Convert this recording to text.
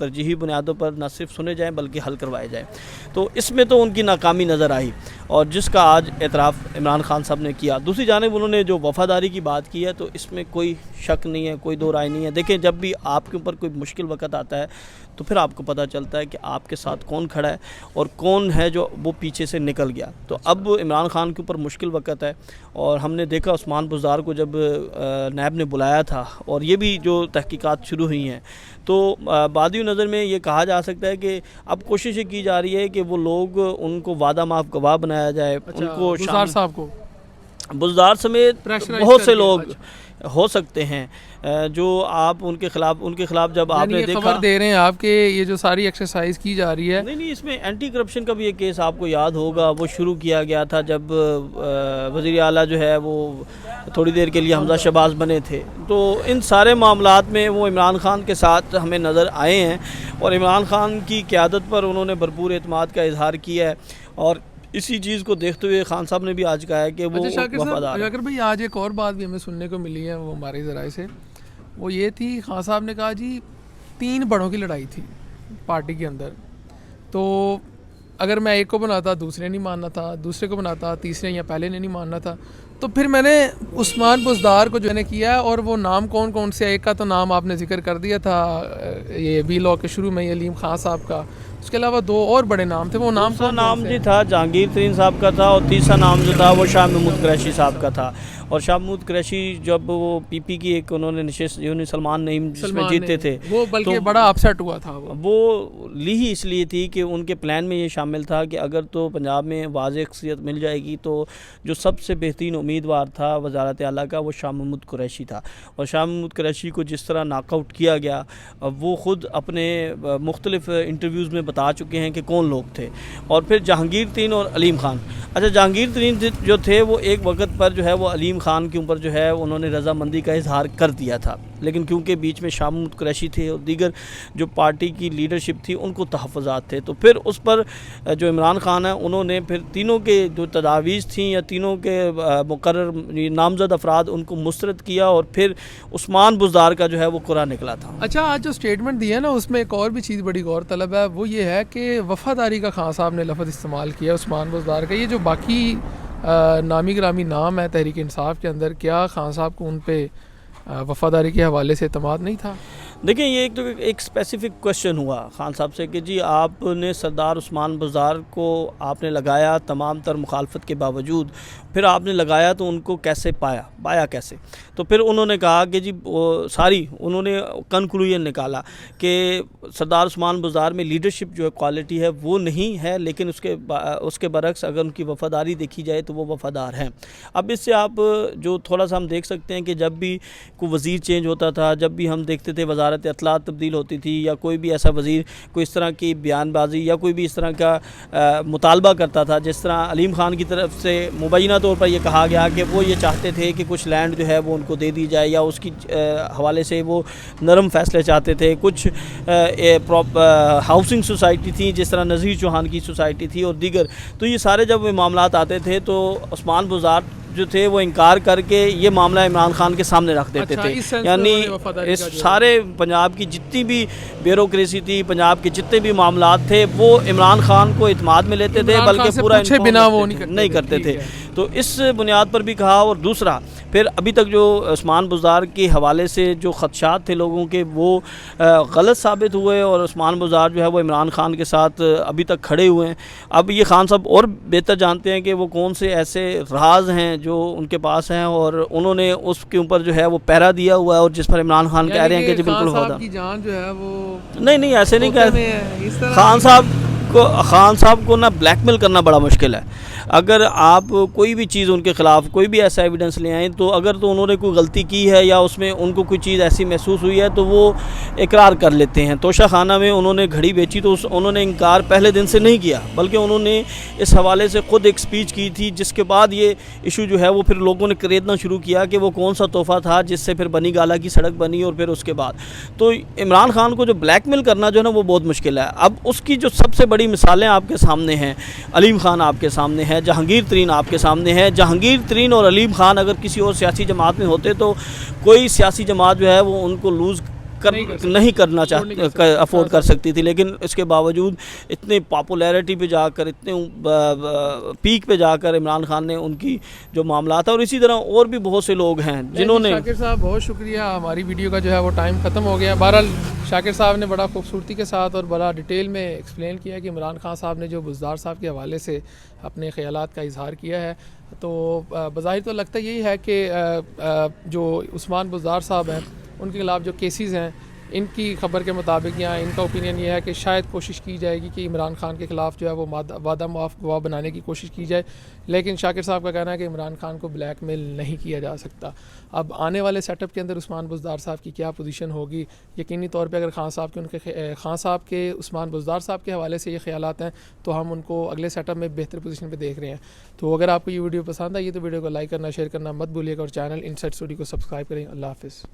ترجیحی بنیادوں پر نہ صرف سنے جائیں بلکہ حل کروائے جائیں. تو اس میں تو ان کی ناکامی نظر آئی اور جس کا آج اعتراف عمران خان صاحب نے کیا. دوسری جانب انہوں نے جو وفاداری کی بات کی ہے تو اس میں کوئی شک نہیں ہے, کوئی دو رائے نہیں ہے. دیکھیں جب بھی آپ کے اوپر کوئی مشکل وقت آتا ہے تو پھر آپ کو پتہ چلتا ہے کہ آپ کے ساتھ کون کھڑا ہے اور کون ہے جو وہ پیچھے سے نکل گیا. تو اب عمران خان کے اوپر مشکل وقت ہے اور ہم نے دیکھا عثمان بزدار کو جب نیب نے بلایا تھا اور یہ بھی جو تحقیقات شروع ہوئی ہیں تو بادی نظر میں یہ کہا جا سکتا ہے کہ اب کوشش یہ کی جا رہی ہے کہ وہ لوگ ان کو وعدہ معاف گواہ بنایا جائے. ان کو بزدار صاحب کو, بزدار سمیت بہت سے لوگ ہو سکتے ہیں جو آپ ان کے خلاف جب آپ نے دیکھا خبر دے رہے ہیں آپ کہ یہ جو ساری ایکسرسائز کی جا رہی ہے. نہیں اس میں اینٹی کرپشن کا بھی ایک کیس آپ کو یاد ہوگا, وہ شروع کیا گیا تھا جب وزیر اعلیٰ جو ہے وہ تھوڑی دیر کے لیے حمزہ شہباز بنے تھے. تو ان سارے معاملات میں وہ عمران خان کے ساتھ ہمیں نظر آئے ہیں اور عمران خان کی قیادت پر انہوں نے بھرپور اعتماد کا اظہار کیا ہے اور اسی چیز کو دیکھتے ہوئے خان صاحب نے بھی آج کہا ہے کہ وہ وفادار ہیں. شاکر بھائی آج ایک اور بات بھی ہمیں سننے کو ملی ہے وہ ہمارے ذرائع سے, وہ یہ تھی خان صاحب نے کہا جی 3 بڑوں کی لڑائی تھی پارٹی کے اندر, تو اگر میں ایک کو بناتا دوسرے نہیں ماننا تھا, دوسرے کو بناتا تیسرے یا پہلے نے نہیں ماننا تھا. تو پھر میں نے عثمان بزدار کو جو نے کیا اور وہ نام کون کون سے, ایک کا تو نام آپ نے ذکر کر دیا تھا یہ بی لاء کے شروع میں علیم خان صاحب کا, اس کے علاوہ 2 اور بڑے نام تھے. وہ نام نام جی تھا جہانگیر ترین صاحب کا تھا اور تیسرا نام جو تھا وہ شاہ محمود قریشی صاحب کا تھا. اور شاہ محمود قریشی جب وہ پی پی کی ایک انہوں نے نشست سلمان نعیم جس میں جیتے تھے وہ بلکہ بڑا اپسیٹ ہوا تھا. وہ لی ہی اس لیے تھی کہ ان کے پلان میں یہ شامل تھا کہ اگر تو پنجاب میں واضح اکثریت مل جائے گی تو جو سب سے بہترین امیدوار تھا وزارت اعلیٰ کا وہ شاہ محمود قریشی تھا. اور شاہ محمود قریشی کو جس طرح ناک آؤٹ کیا گیا وہ خود اپنے مختلف انٹرویوز میں بتا چکے ہیں کہ کون لوگ تھے. اور پھر جہانگیر ترین اور علیم خان, اچھا جہانگیر ترین جو تھے وہ ایک وقت پر جو ہے وہ علیم خان کے اوپر جو ہے انہوں نے رضامندی کا اظہار کر دیا تھا, لیکن کیونکہ بیچ میں شاہ محمود قریشی تھے اور دیگر جو پارٹی کی لیڈرشپ تھی ان کو تحفظات تھے, تو پھر اس پر جو عمران خان ہیں انہوں نے پھر تینوں کے جو تجاویز تھیں یا تینوں کے مقرر نامزد افراد ان کو مسترد کیا اور پھر عثمان بزدار کا جو ہے وہ قرعہ نکلا تھا. اچھا آج جو اسٹیٹمنٹ دی ہے نا اس میں ایک اور بھی چیز بڑی غور طلب ہے, وہ یہ ہے کہ وفاداری کا خان صاحب نے لفظ استعمال کیا عثمان بزدار کا. یہ جو باقی نامی گرامی نام ہے تحریک انصاف کے اندر, کیا خان صاحب کو ان پہ وفاداری کے حوالے سے اعتماد نہیں تھا؟ دیکھیں یہ ایک اسپیسیفک کوشچن ہوا خان صاحب سے کہ جی آپ نے سردار عثمان بزدار کو آپ نے لگایا تمام تر مخالفت کے باوجود, پھر آپ نے لگایا تو ان کو کیسے پایا کیسے؟ تو پھر انہوں نے کہا کہ جی انہوں نے کنکلوژن نکالا کہ سردار عثمان بزدار میں لیڈرشپ جو ہے کوالٹی ہے وہ نہیں ہے, لیکن اس کے برعکس اگر ان کی وفاداری دیکھی جائے تو وہ وفادار ہیں. اب اس سے آپ جو تھوڑا سا ہم دیکھ سکتے ہیں کہ جب بھی کوئی وزیر چینج ہوتا تھا, جب بھی ہم دیکھتے تھے وزارت اطلاعات تبدیل ہوتی تھی یا کوئی بھی ایسا وزیر کوئی اس طرح کی بیان بازی یا کوئی بھی اس طرح کا مطالبہ کرتا تھا, جس طرح علیم خان کی طرف سے مبینہ طور پر یہ کہا گیا کہ وہ یہ چاہتے تھے کہ کچھ لینڈ جو ہے وہ ان کو دے دی جائے یا اس کی حوالے سے وہ نرم فیصلے چاہتے تھے. کچھ ہاؤسنگ سوسائٹی تھی جس طرح نذیر چوہان کی سوسائٹی تھی اور دیگر, تو یہ سارے جب معاملات آتے تھے تو عثمان بزدار جو تھے وہ انکار کر کے یہ معاملہ عمران خان کے سامنے رکھ دیتے تھے. یعنی اس سارے پنجاب کی جتنی بھی بیوروکریسی تھی, پنجاب کے جتنے بھی معاملات تھے وہ عمران خان کو اعتماد میں لیتے تھے بلکہ پورا نہیں کرتے تھے. تو اس بنیاد پر بھی کہا. اور دوسرا پھر ابھی تک جو عثمان بزدار کے حوالے سے جو خدشات تھے لوگوں کے وہ غلط ثابت ہوئے اور عثمان بزدار جو ہے وہ عمران خان کے ساتھ ابھی تک کھڑے ہوئے ہیں. اب یہ خان صاحب اور بہتر جانتے ہیں کہ وہ کون سے ایسے راز ہیں جو ان کے پاس ہیں اور انہوں نے اس کے اوپر جو ہے وہ پہرا دیا ہوا ہے اور جس پر عمران خان کہہ رہے ہیں کہ جی بالکل ہوتا کی جان جو ہے وہ نہیں ایسے نہیں کہہ خان صاحب کو نا بلیک میل کرنا بڑا مشکل ہے. اگر آپ کوئی بھی چیز ان کے خلاف کوئی بھی ایسا ایویڈنس لے آئیں تو اگر تو انہوں نے کوئی غلطی کی ہے یا اس میں ان کو کوئی چیز ایسی محسوس ہوئی ہے تو وہ اقرار کر لیتے ہیں. توشہ خانہ میں انہوں نے گھڑی بیچی تو انہوں نے انکار پہلے دن سے نہیں کیا بلکہ انہوں نے اس حوالے سے خود ایک سپیچ کی تھی, جس کے بعد یہ ایشو جو ہے وہ پھر لوگوں نے خریدنا شروع کیا کہ وہ کون سا تحفہ تھا جس سے پھر بنی گالا کی سڑک بنی. اور پھر اس کے بعد تو عمران خان کو جو بلیک میل کرنا جو ہے نا وہ بہت مشکل ہے. اب اس کی جو سب سے بڑی مثالیں آپ کے سامنے ہیں, علیم خان آپ کے سامنے ہے, جہانگیر ترین آپ کے سامنے ہے. جہانگیر ترین اور علیم خان اگر کسی اور سیاسی جماعت میں ہوتے تو کوئی سیاسی جماعت جو ہے وہ ان کو لوز نہیں کرنا افورڈ کر سکتی تھی، لیکن اس کے باوجود اتنے پاپولیرٹی پہ جا کر، اتنے پیک پہ جا کر عمران خان نے ان کی جو معاملات ہیں، اور اسی طرح اور بھی بہت سے لوگ ہیں جنہوں نے... شاکر صاحب بہت شکریہ، ہماری ویڈیو کا جو ہے وہ ٹائم ختم ہو گیا. بہرحال شاکر صاحب نے بڑا خوبصورتی کے ساتھ اور بڑا ڈیٹیل میں ایکسپلین کیا کہ عمران خان صاحب نے جو بزدار صاحب کے حوالے سے اپنے خیالات کا اظہار کیا ہے، تو بظاہر تو لگتا یہی ہے کہ جو عثمان بزدار صاحب ہیں ان کے خلاف جو کیسز ہیں، ان کی خبر کے مطابق یا ان کا اوپینین یہ ہے کہ شاید کوشش کی جائے گی کہ عمران خان کے خلاف جو ہے وہ وعدہ معاف گواہ بنانے کی کوشش کی جائے، لیکن شاکر صاحب کا کہنا ہے کہ عمران خان کو بلیک میل نہیں کیا جا سکتا. اب آنے والے سیٹ اپ کے اندر عثمان بزدار صاحب کی کیا پوزیشن ہوگی، یقینی طور پہ اگر خان صاحب کے عثمان بزدار صاحب کے حوالے سے یہ خیالات ہیں تو ہم ان کو اگلے سیٹ اپ میں بہتر پوزیشن پہ دیکھ رہے ہیں. تو اگر آپ کو یہ ویڈیو پسند آئی تو ویڈیو کو لائک کرنا، شیئر کرنا مت بھولیے گا، اور چینل انسائٹ اسٹوڈیو کو سبسکرائب کریں. اللہ حافظ.